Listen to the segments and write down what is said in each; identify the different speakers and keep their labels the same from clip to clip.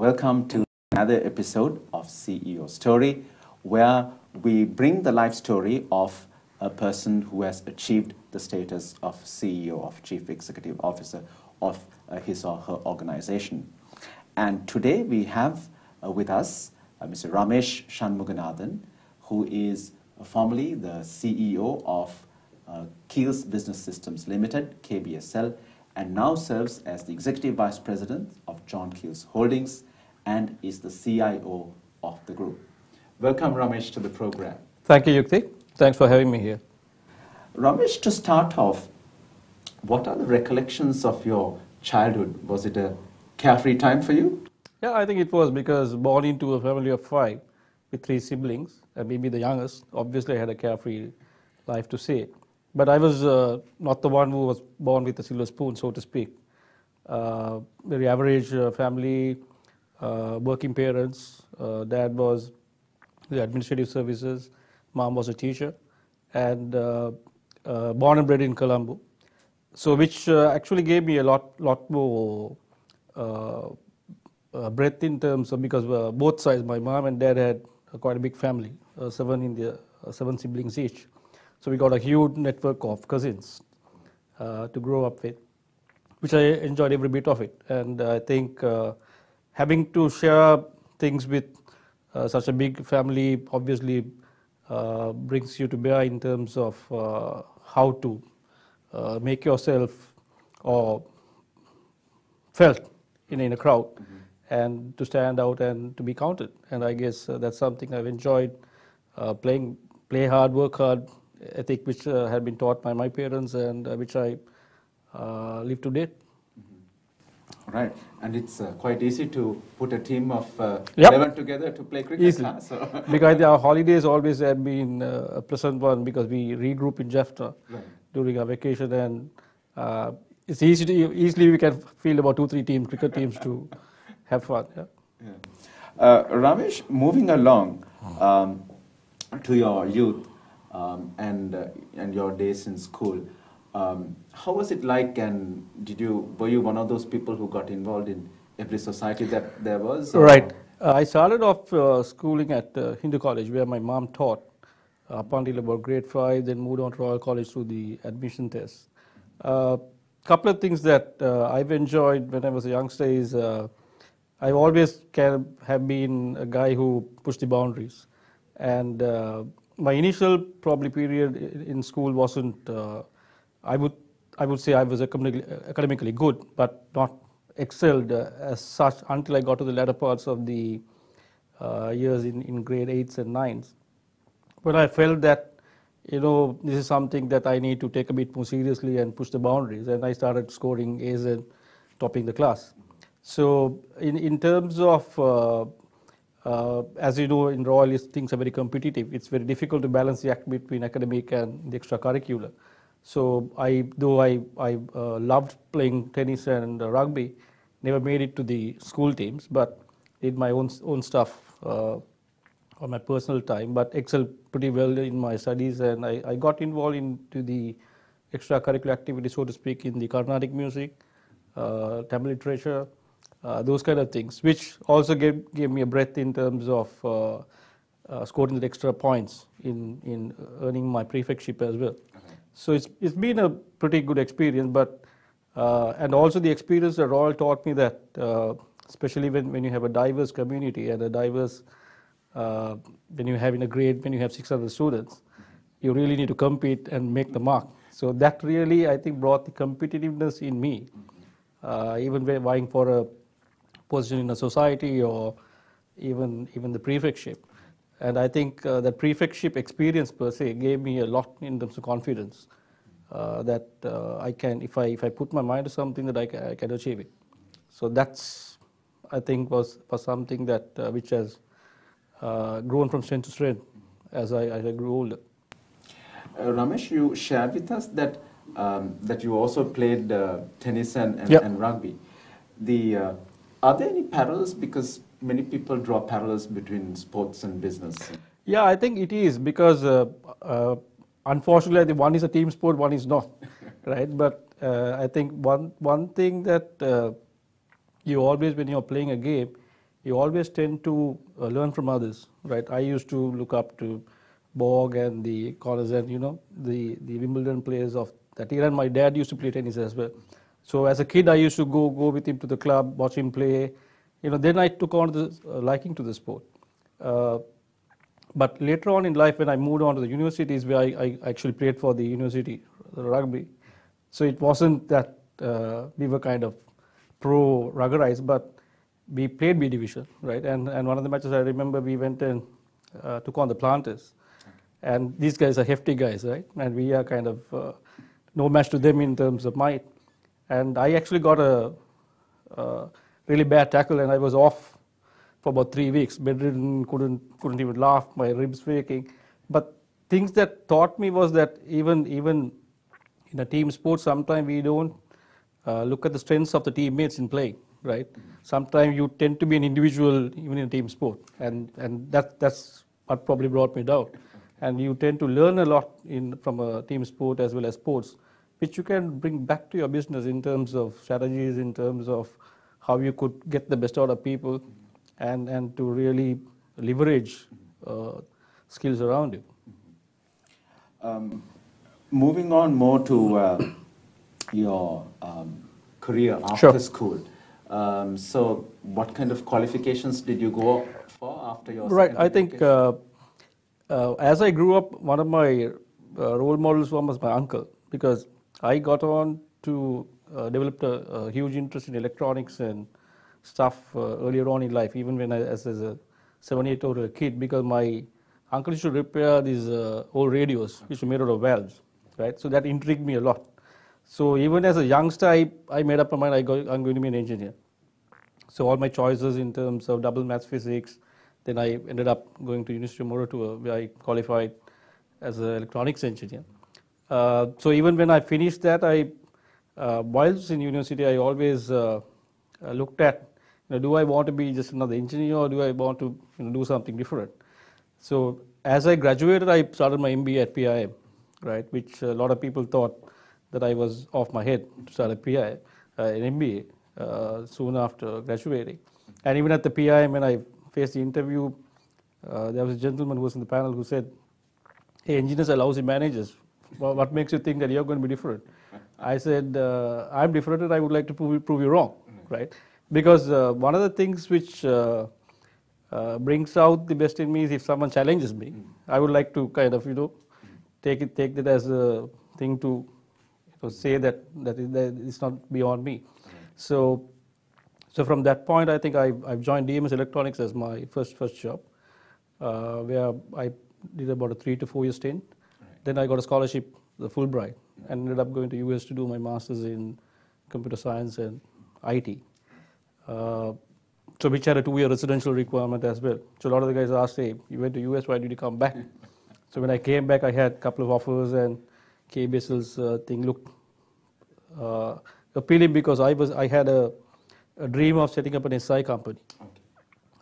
Speaker 1: Welcome to another episode of CEO Story, where we bring the life story of a person who has achieved the status of CEO, of Chief Executive Officer of his or her organization. And today we have with us Mr. Ramesh Shanmuganathan, who is formerly the CEO of Keels Business Systems Limited, KBSL, and now serves as the Executive Vice President of John Keels Holdings and is the CIO of the group. Welcome, Ramesh, to the program.
Speaker 2: Thank you, Yukti. Thanks for having me here.
Speaker 1: Ramesh, to start off, what are the recollections of your childhood? Was it a carefree time for you?
Speaker 2: Yeah, I think it was because born into a family of 5 with 3 siblings, and maybe the youngest, obviously I had a carefree life to say. But I was not the one who was born with a silver spoon, so to speak. Very average family, working parents. Dad was the administrative services, mom was a teacher, and born and bred in Colombo. So which actually gave me a lot more breadth in terms of, because both sides, my mom and dad had quite a big family, 7 siblings each. So we got a huge network of cousins to grow up with, which I enjoyed every bit of it. And I think having to share things with such a big family obviously brings you to bear in terms of how to make yourself or felt in a crowd, and to stand out and to be counted. And I guess that's something I've enjoyed, play hard, work hard, ethic which had been taught by my parents and which I live to date.
Speaker 1: Right, and it's quite easy to put a team of 11 together to play cricket.
Speaker 2: Easily.
Speaker 1: Huh? So
Speaker 2: Because our holidays always had been a pleasant one, because we regroup in Jaffna during our vacation, and it's easily we can field about 2-3 cricket teams to have fun.
Speaker 1: Ramesh, moving along to your youth and your days in school, how was it like, and were you one of those people who got involved in every society that there was?
Speaker 2: Right. I started off schooling at Hindu College, where my mom taught up until about grade 5, then moved on to Royal College through the admission test. Couple of things that I've enjoyed when I was a youngster is I always have been a guy who pushed the boundaries. And my initial probably period in school wasn't, I would say I was academically good, but not excelled as such until I got to the latter parts of the years in grade 8s and 9s. But I felt that, this is something that I need to take a bit more seriously and push the boundaries. And I started scoring A's and topping the class. So in terms of, as you know, in Royal, things are very competitive. It's very difficult to balance the act between academic and the extracurricular. So though I loved playing tennis and rugby, never made it to the school teams, but did my own stuff on my personal time, but excelled pretty well in my studies. And I got involved into the extracurricular activity, so to speak, in the Carnatic music, Tamil literature, those kind of things, which also gave me a breadth in terms of scoring the extra points in earning my prefectship as well. So it's been a pretty good experience, but and also the experience at Royal taught me that, especially when you have a diverse community and a diverse, when you have in a grade, when you have 600 students, you really need to compete and make the mark. So that really, I think, brought the competitiveness in me, even when vying for a position in a society or even the prefectship. And I think that prefectship experience per se gave me a lot in terms of confidence that I can, if I put my mind to something, that I can achieve it. So that's, I think, was something that which has grown from strength to strength as I grew older.
Speaker 1: Ramesh, you shared with us that you also played tennis and rugby. Are there any parallels? Because many people draw parallels between sports and business.
Speaker 2: Yeah, I think it is, because unfortunately, one is a team sport, one is not, right? But I think one thing that you always, when you're playing a game, you always tend to learn from others, right? I used to look up to Borg and the Connors and, the Wimbledon players of that era. And my dad used to play tennis as well. So as a kid, I used to go with him to the club, watch him play. Then I took on the liking to the sport. But later on in life, when I moved on to the universities, where I actually played for the university rugby, so it wasn't that we were kind of pro ruggerized, but we played B division, right? And one of the matches I remember, we went and took on the Planters, and these guys are hefty guys, right? And we are kind of no match to them in terms of might. And I actually got a really bad tackle, and I was off for about 3 weeks, bedridden, couldn't even laugh, my ribs waking. But things that taught me was that even in a team sport, sometimes we don't look at the strengths of the teammates in play, right? Sometimes you tend to be an individual even in a team sport, and that's what probably brought me down. And you tend to learn a lot from a team sport as well as sports, which you can bring back to your business in terms of strategies, in terms of how you could get the best out of people, and to really leverage skills around you.
Speaker 1: Moving on more to your career after school. So what kind of qualifications did you go for after your
Speaker 2: Right, I think as I grew up, one of my role models was my uncle, because I got on to develop a huge interest in electronics and stuff earlier on in life, even when as a 7-8-year-old kid, because my uncle used to repair these old radios which were made out of valves, right? So that intrigued me a lot. So even as a youngster, I made up my mind I'm going to be an engineer. So all my choices in terms of double maths physics, then I ended up going to University of Moratuwa, where I qualified as an electronics engineer. So even when I finished that, while I was in university, I always looked at, do I want to be just another engineer, or do I want to do something different? So as I graduated, I started my MBA at PIM, right? Which a lot of people thought that I was off my head to start a PIM, an MBA soon after graduating. And even at the PIM, when I faced the interview, there was a gentleman who was in the panel who said, "Hey, engineers are lousy managers. Well, what makes you think that you're going to be different?" I said, "I'm different, and I would like to prove you wrong, right?" Because one of the things which brings out the best in me is if someone challenges me. I would like to kind of take it as a thing to say that it's not beyond me. So from that point, I think I've joined DMS Electronics as my first job, where I did about a 3 to 4 year stint. Then I got a scholarship, the Fulbright, and ended up going to US to do my master's in computer science and IT. So which had a 2-year residential requirement as well. So a lot of the guys asked, "Hey, you went to US, why did you come back?" So when I came back, I had a couple of offers, and KBSL's thing looked appealing, because I had a dream of setting up an SI company. Okay.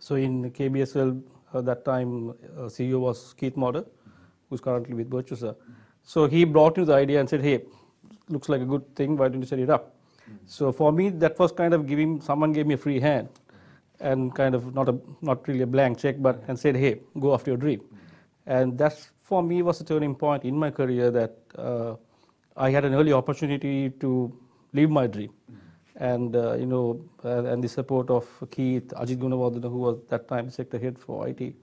Speaker 2: So in KBSL at that time, CEO was Keith Modder, who's currently with Virtusa. So he brought me the idea and said, "Hey, looks like a good thing, why don't you set it up?" So for me, that was kind of someone gave me a free hand, and kind of not really a blank check, and said, "Hey, go after your dream." And that for me was a turning point in my career, that I had an early opportunity to live my dream. And and the support of Keith, Ajit Gunawardena, who was that time sector head for IT,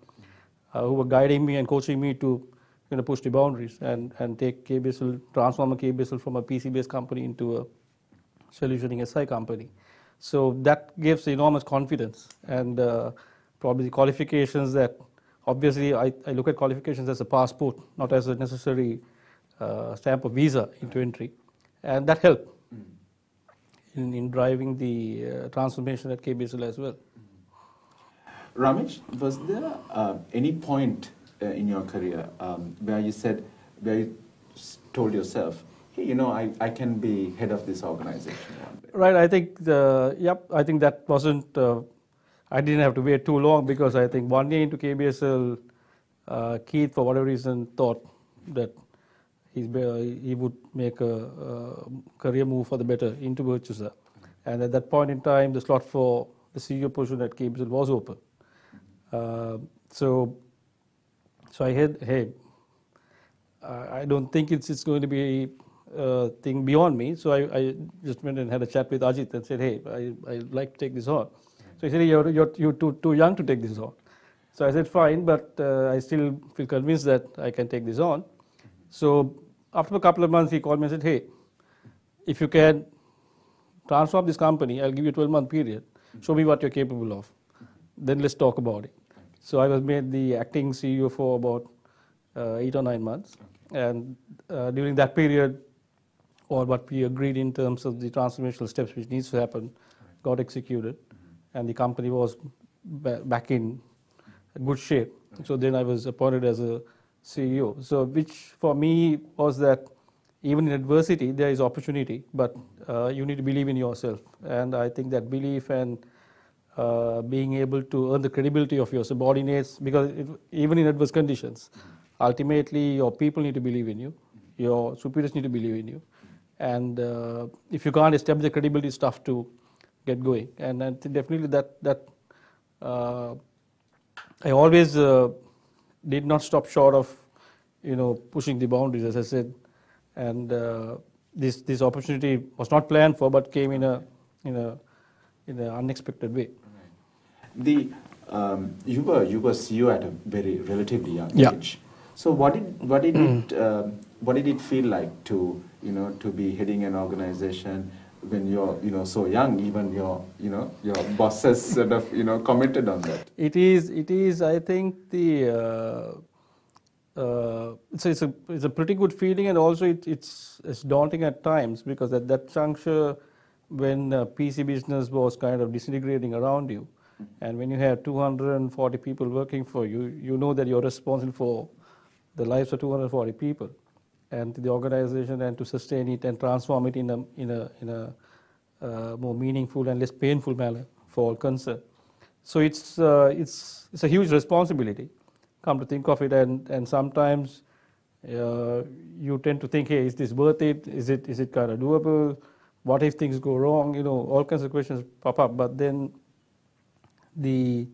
Speaker 2: who were guiding me and coaching me to push the boundaries and take KBSL, transform a KBSL from a PC-based company into a solutioning SI company. So that gives enormous confidence, and probably the qualifications that, obviously I look at qualifications as a passport, not as a necessary stamp of visa into entry, and that helped in driving the transformation at KBSL as well.
Speaker 1: Ramesh, was there any point in your career where you told yourself, "Hey, I can be head of this organization one day"?
Speaker 2: Right. I think I think that wasn't. I didn't have to wait too long, because I think 1 year into KBSL, Keith, for whatever reason, thought that he would make a career move for the better into Virtusa. And at that point in time, the slot for the CEO position at KBSL was open. So I had, hey, I don't think it's going to be a thing beyond me. So I just went and had a chat with Ajit and said, hey, I'd like to take this on. So he said, you're too young to take this on. So I said, fine, but I still feel convinced that I can take this on. So after a couple of months, he called me and said, hey, if you can transform this company, I'll give you a 12-month period. Show me what you're capable of. Then let's talk about it. So I was made the acting CEO for about 8 or 9 months. And during that period, or what we agreed in terms of the transformational steps which needs to happen, got executed. And the company was back in good shape. So then I was appointed as a CEO. So which for me was that even in adversity, there is opportunity, but you need to believe in yourself. And I think that belief and being able to earn the credibility of your subordinates, because even in adverse conditions, ultimately your people need to believe in you, your superiors need to believe in you. And if you can't establish the credibility, it's tough to get going. And I think definitely that I always did not stop short of, pushing the boundaries, as I said. And this opportunity was not planned for, but came in an unexpected way.
Speaker 1: You were CEO at a very relatively young age. So what did it feel like to be heading an organization when you're so young? Even your bosses sort of commented on that.
Speaker 2: It is. I think it's a pretty good feeling, and also it's daunting at times, because at that juncture, when PC business was kind of disintegrating around you, and when you have 240 people working for you, you know that you're responsible for the lives of 240 people, and the organization, and to sustain it and transform it in a more meaningful and less painful manner for all concerned. So it's a huge responsibility, come to think of it, and sometimes you tend to think, hey, is this worth it? Is it kind of doable? What if things go wrong? All kinds of questions pop up. But then the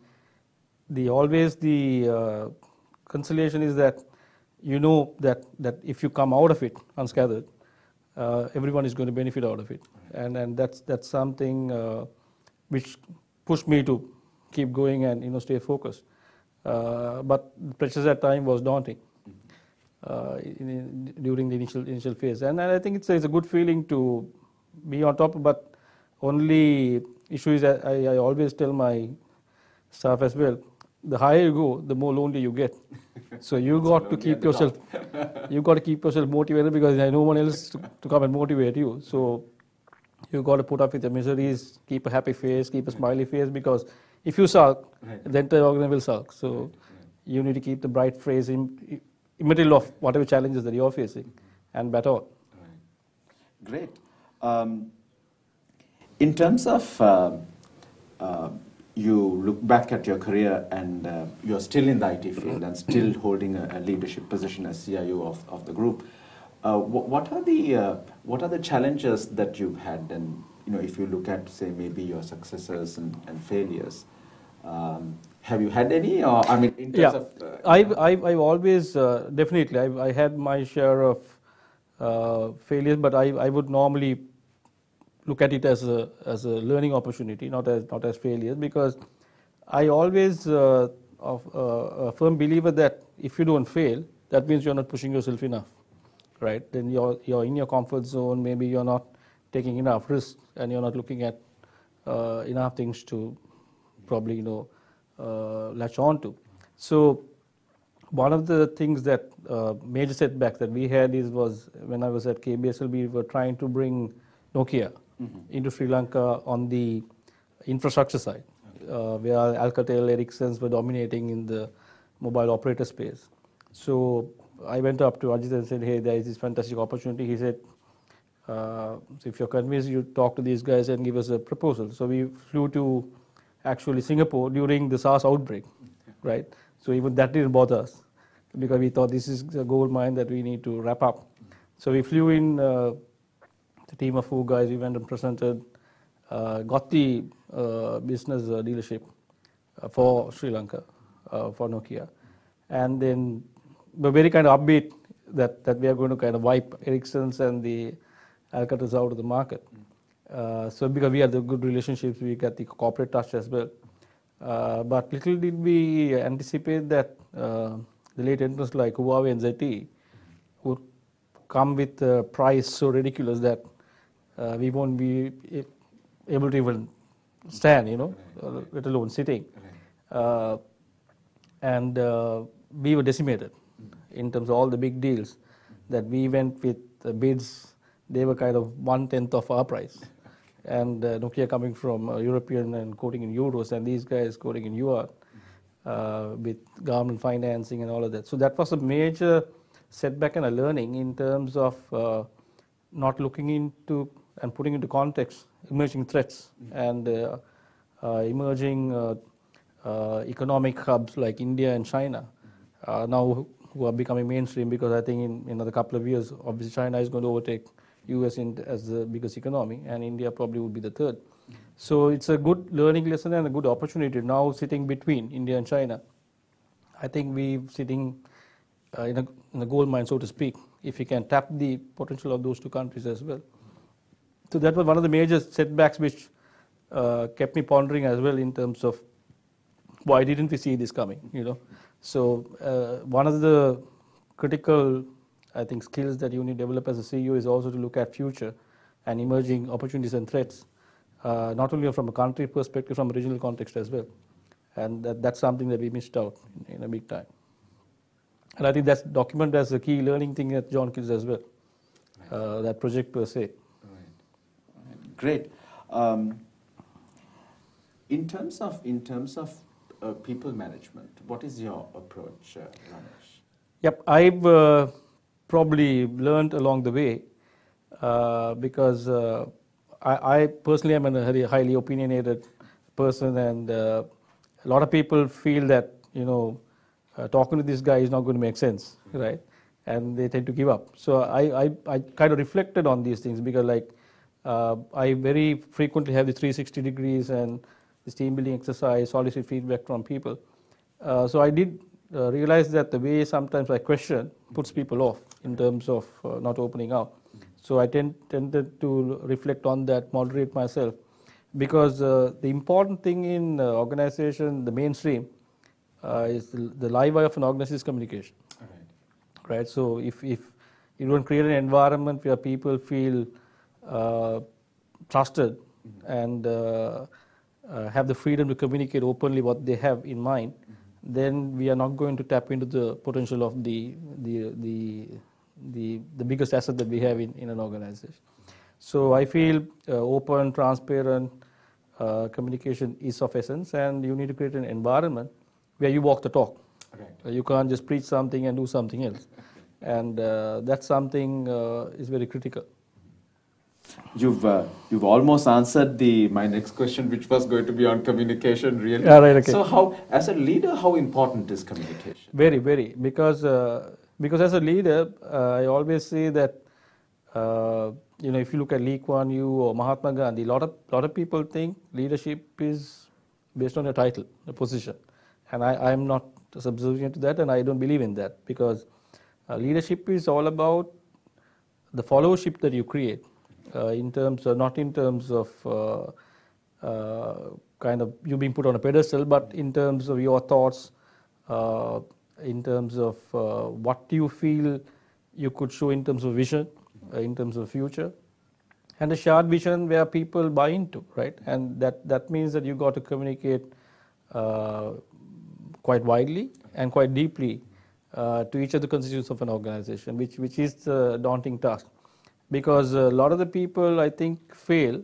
Speaker 2: consolation is that that if you come out of it unscathed, everyone is going to benefit out of it, and that's something which pushed me to keep going and stay focused. But the pressures at time was daunting during the initial phase, and I think it's a good feeling to be on top. But only issue is that I always tell my staff as well, the higher you go, the more lonely you get. So you got to keep yourself motivated, because there's no one else to come and motivate you. So you got to put up with the miseries, keep a happy face, keep a smiley face, because if you sulk, the entire organization will sulk. So you need to keep the bright face in middle of whatever challenges that you're facing, and bat on.
Speaker 1: Great. In terms of you look back at your career, and you're still in the IT field and still holding a leadership position as CIO of the group. What are the challenges that you've had? And if you look at, say, maybe your successes and failures, have you had any? Or in terms of
Speaker 2: I've always definitely I had my share of failures, but I would normally look at it as a learning opportunity, not as failures, because I always a firm believer that if you don't fail, that means you're not pushing yourself enough, right? Then you're in your comfort zone. Maybe you're not taking enough risks, and you're not looking at enough things to probably latch on to. So one of the things that major setback that we had was when I was at KBSL, we were trying to bring Nokia into Sri Lanka on the infrastructure side, where Alcatel, Ericsson were dominating in the mobile operator space. So I went up to Ajit and said, hey, there is this fantastic opportunity. He said, so if you're convinced, you talk to these guys and give us a proposal. So we flew to actually Singapore during the SARS outbreak, right? So even that didn't bother us, because we thought this is a gold mine that we need to wrap up. So we flew in the team of 4 guys. We went and presented got the business dealership for Sri Lanka, for Nokia. And then we're very kind of upbeat that we are going to kind of wipe Ericsson's and the Alcatel out of the market. So because we have the good relationships, we got the corporate touch as well. But little did we anticipate that the late entrants like Huawei and ZTE would come with a price so ridiculous that we won't be able to even stand, let alone sitting. And we were decimated in terms of all the big deals that we went with bids. They were kind of 1/10 of our price. And Nokia coming from European and quoting in euros, and these guys quoting in yuan with government financing and all of that. So that was a major setback and a learning in terms of not looking into and putting into context emerging threats and emerging economic hubs like India and China now who are becoming mainstream, because I think in another couple of years, obviously China is going to overtake US as the biggest economy, and India probably would be the third. So it's a good learning lesson and a good opportunity now sitting between India and China. I think we're sitting in a gold mine, so to speak, if we can tap the potential of those two countries as well. So that was one of the major setbacks which kept me pondering as well in terms of why didn't we see this coming, So one of the critical, I think, skills that you need to develop as a CEO is also to look at future and emerging opportunities and threats, not only from a country perspective, from a regional context as well. And that's something that we missed out in a big time. And I think that's documented as a key learning thing at John Keells as well, that project per se.
Speaker 1: Right. Great. In terms of people management, what is your approach, Ramesh?
Speaker 2: Yep, I've probably learned along the way because I personally am a very highly opinionated person, and a lot of people feel that talking to this guy is not going to make sense, right? And they tend to give up. So I kind of reflected on these things because I very frequently have the 360 degrees and this team building exercise, solicit feedback from people. So I did realize that the way sometimes I question puts people off in terms of not opening up. So I tended to reflect on that, moderate myself, because the important thing in organization, the mainstream, is the live wire of an organization is communication. Right. So if you don't create an environment where people feel trusted and have the freedom to communicate openly what they have in mind, then we are not going to tap into the potential of the biggest asset that we have in an organization. So I feel open, transparent communication is of essence, and you need to create an environment where you walk the talk. Right. You can't just preach something and do something else, and that's something is very critical.
Speaker 1: You've almost answered my next question, which was going to be on communication, really.
Speaker 2: Yeah, right, okay.
Speaker 1: So as a leader, how important is communication?
Speaker 2: Very, very, because as a leader, I always say that if you look at Lee Kuan Yew or Mahatma Gandhi, a lot of people think leadership is based on a title, a position, and I am not subservient to that, and I don't believe in that, because leadership is all about the followership that you create. Not in terms of kind of you being put on a pedestal, but in terms of your thoughts, in terms of what you feel you could show in terms of vision, in terms of future, and a shared vision where people buy into, right? And that means that you got to communicate quite widely and quite deeply to each of the constituents of an organization, which is the daunting task. Because a lot of the people, I think, fail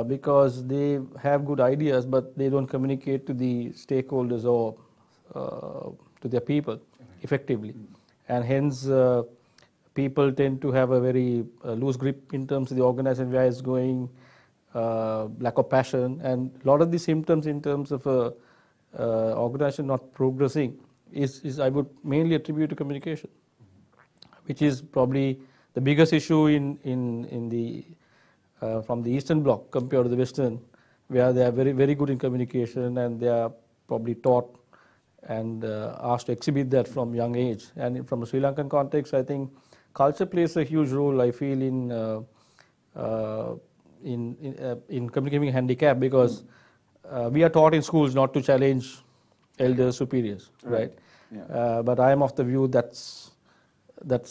Speaker 2: because they have good ideas, but they don't communicate to the stakeholders or to their people effectively. And hence, people tend to have a very loose grip in terms of the organization, where it's going, lack of passion. And a lot of the symptoms in terms of organization not progressing is I would mainly attribute to communication, which is probably the biggest issue in the from the Eastern Bloc compared to the Western, where they are very, very good in communication and they are probably taught and asked to exhibit that from young age. And from a Sri Lankan context, I think culture plays a huge role, I feel, in communicating handicap, because we are taught in schools not to challenge elders, superiors, right?
Speaker 1: Yeah.
Speaker 2: But I am of the view that's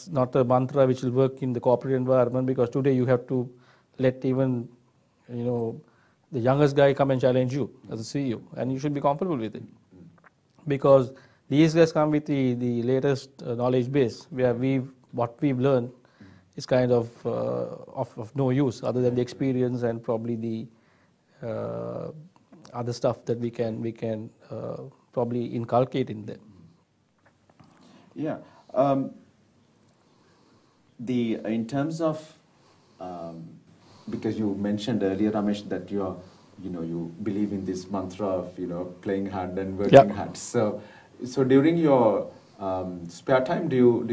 Speaker 2: not a mantra which will work in the corporate environment, because today you have to let even, the youngest guy come and challenge you as a CEO, and you should be comfortable with it, because these guys come with the latest knowledge base, where what we've learned is kind of no use other than the experience and probably the other stuff that we can probably inculcate in them.
Speaker 1: Yeah. In terms of, because you mentioned earlier, Ramesh, that you believe in this mantra of playing hard and working hard. So during your spare time, do you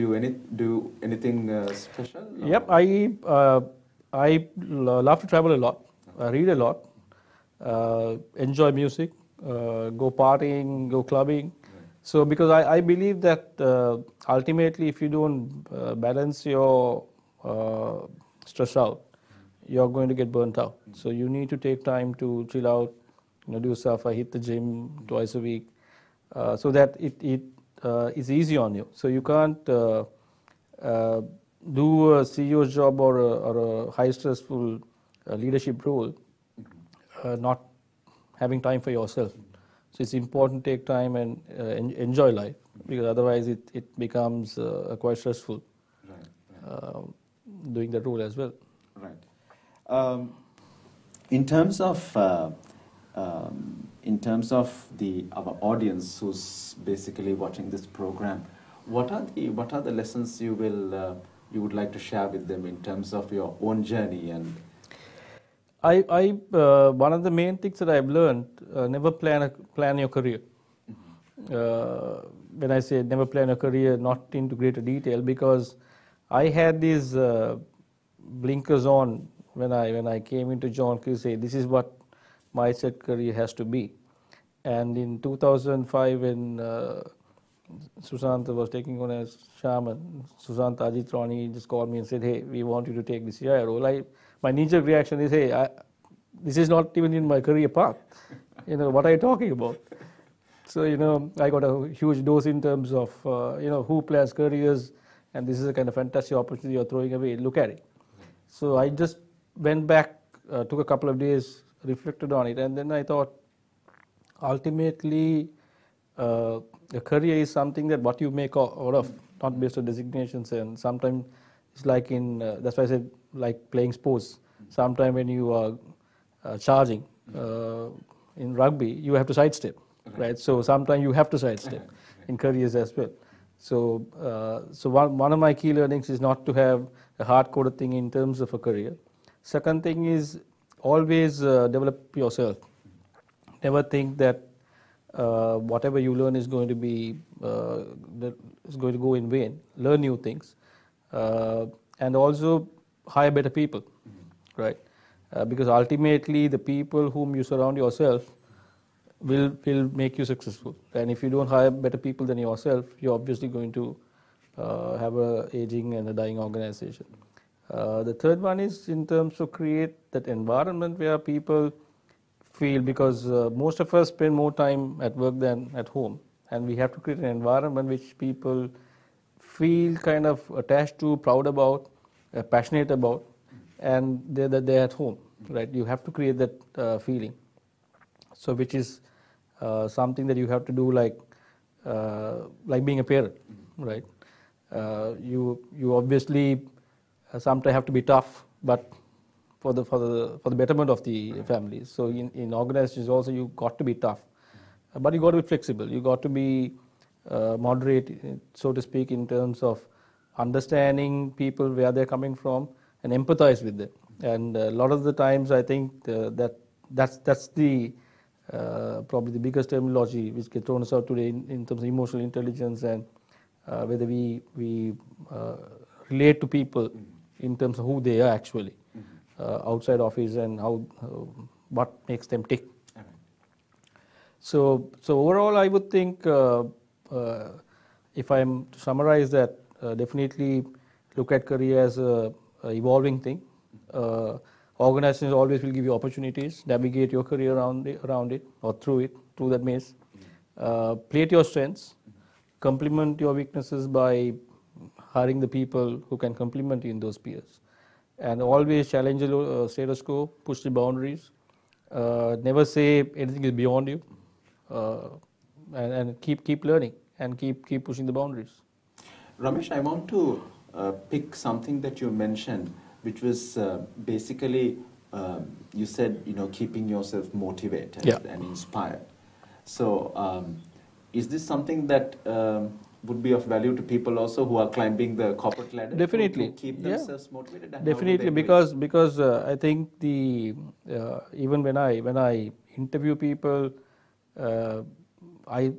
Speaker 1: do anything special? Or?
Speaker 2: Yep, I love to travel a lot, read a lot, enjoy music, go partying, go clubbing. So because I believe that ultimately, if you don't balance your stress out, you're going to get burnt out. So you need to take time to chill out, do stuff. I hit the gym twice a week, so that it is easy on you. So you can't do a CEO's job or a high stressful leadership role, not having time for yourself. So it's important to take time and enjoy life, because otherwise it becomes quite stressful. Right. Doing that role as well.
Speaker 1: Right. In terms of our audience who's basically watching this program, what are the lessons you would like to share with them in terms of your own journey? And
Speaker 2: one of the main things that I've learned, never plan your career. When I say never plan your career, not into greater detail, because I had these blinkers on when I came into John Q. Say this is what my set career has to be. And in 2005, when Susanta was taking on as chairman, Susanta Ajit Rani just called me and said, "Hey, we want you to take this CI role." My knee-jerk reaction is, "Hey, this is not even in my career path. What are you talking about?" So, I got a huge dose in terms of, who plans careers, and this is a kind of fantastic opportunity you're throwing away. Look at it. So I just went back, took a couple of days, reflected on it, and then I thought, ultimately, a career is something that what you make out of, not based on designations. And sometimes it's like that's why I said, like playing sports. Sometimes when you are charging in rugby, you have to sidestep, right? So sometimes you have to sidestep in careers as well. So one of my key learnings is not to have a hard-coded thing in terms of a career. Second thing is always develop yourself. Never think that whatever you learn is going to be is going to go in vain. Learn new things, and also hire better people, right? Because ultimately, the people whom you surround yourself will make you successful. And if you don't hire better people than yourself, you're obviously going to have a aging and a dying organization. The third one is in terms of create that environment where people feel, because most of us spend more time at work than at home, and we have to create an environment which people feel kind of attached to, proud about, passionate about, and they're at home, right? You have to create that feeling. So which is something that you have to do, like being a parent, right? You obviously sometimes have to be tough, but for the betterment of the family. So in organizations also, you got to be tough, but you got to be flexible. You got to be moderate, so to speak, in terms of understanding people where they're coming from and empathize with them. And a lot of the times, I think that's the probably the biggest terminology which gets thrown us out today in terms of emotional intelligence and whether we relate to people in terms of who they are actually. outside office and how what makes them tick.
Speaker 1: All right.
Speaker 2: So overall, I would think if I'm to summarize that, definitely look at career as a evolving thing. Organizations always will give you opportunities. Navigate your career around it or through that maze. Play to your strengths. Complement your weaknesses by hiring the people who can complement you in those spheres. And always challenge the status quo, push the boundaries. Never say anything is beyond you. And keep learning and keep pushing the boundaries.
Speaker 1: Ramesh, I want to pick something that you mentioned, which was basically you said, keeping yourself motivated and inspired. So is this something that would be of value to people also who are climbing the corporate ladder?
Speaker 2: Definitely.
Speaker 1: To keep themselves motivated? And
Speaker 2: definitely, because I think even when I interview people, I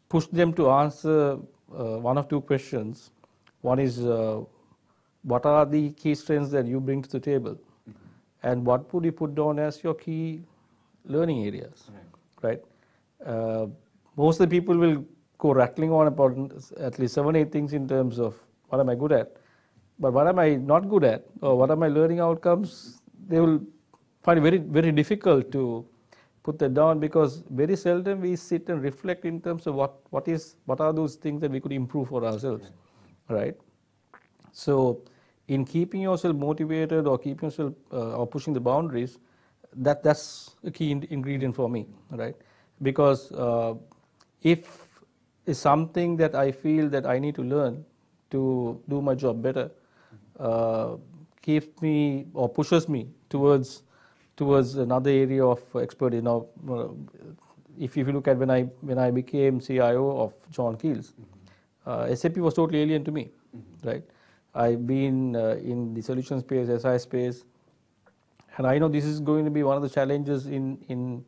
Speaker 2: push them to answer one of two questions. One is, what are the key strengths that you bring to the table? And what would you put down as your key learning areas? Right? Most of the people will go rattling on about at least 7-8 things in terms of what am I good at. But what am I not good at, or what are my learning outcomes, they will find it very, very difficult to put that down, because very seldom we sit and reflect in terms of what are those things that we could improve for ourselves, right? So in keeping yourself motivated or keeping yourself or pushing the boundaries, that's a key ingredient for me, right? Because if it's something that I feel that I need to learn to do my job better, keeps me or pushes me towards another area of expertise. Now, if you look at when I became CIO of John Keells, SAP was totally alien to me, right? I've been in the solution space, SI space, and I know this is going to be one of the challenges and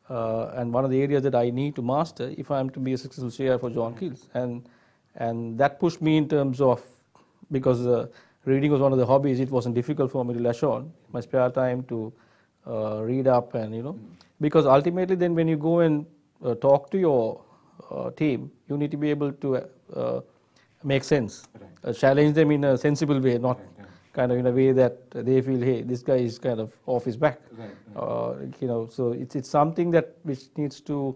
Speaker 2: one of the areas that I need to master if I'm to be a successful CIO for John Keells. And that pushed me in terms of, because reading was one of the hobbies, it wasn't difficult for me to lash on my spare time to read up and because ultimately then when you go and talk to your team, you need to be able to make sense, challenge them in a sensible way, not kind of in a way that they feel, hey, this guy is kind of off his back. So it's something that which needs to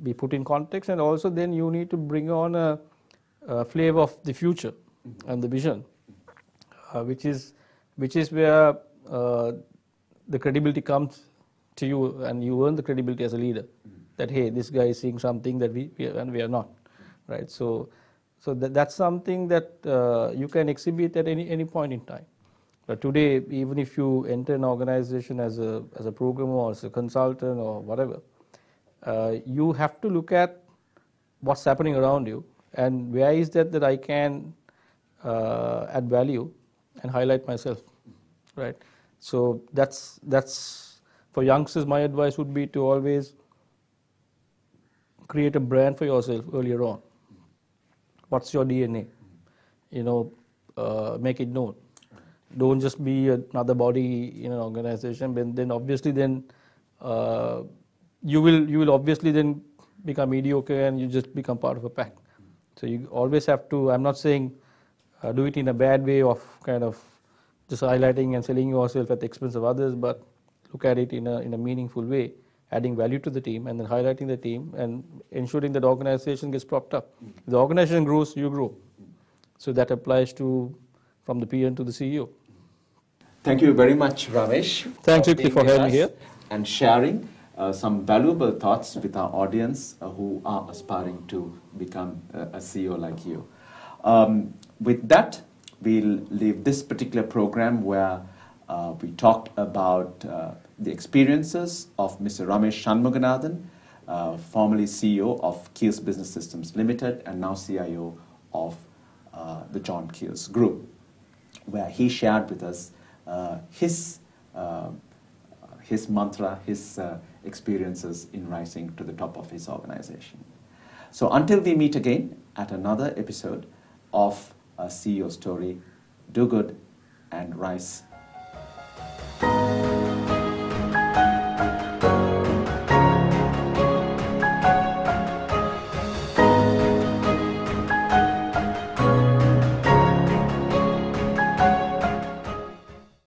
Speaker 2: be put in context, and also then you need to bring on a flavor of the future and the vision, which is where the credibility comes to you, and you earn the credibility as a leader. That hey, this guy is seeing something that we are not, right? So that's something that you can exhibit at any point in time. But today, even if you enter an organization as a programmer or as a consultant or whatever, you have to look at what's happening around you and where is that I can add value and highlight myself, right? So that's for youngsters. My advice would be to always create a brand for yourself earlier on. What's your DNA? Make it known. Don't just be another body in an organization. But then obviously you will obviously then become mediocre and you just become part of a pack. So you always have to. I'm not saying do it in a bad way of kind of just highlighting and selling yourself at the expense of others, but look at it in a meaningful way, adding value to the team and then highlighting the team and ensuring that the organization gets propped up. If the organization grows, you grow. So that applies from the PM to the CEO.
Speaker 1: Thank you very much, Ramesh.
Speaker 2: Thanks, Yuki, for having me here.
Speaker 1: And sharing some valuable thoughts with our audience who are aspiring to become a CEO like you. With that, we'll leave this particular program where we talked about the experiences of Mr. Ramesh Shanmuganathan, formerly CEO of Keells Business Systems Limited and now CIO of the John Keells Group, where he shared with us his mantra, his experiences in rising to the top of his organization. So until we meet again at another episode of a CEO Story, do good and rise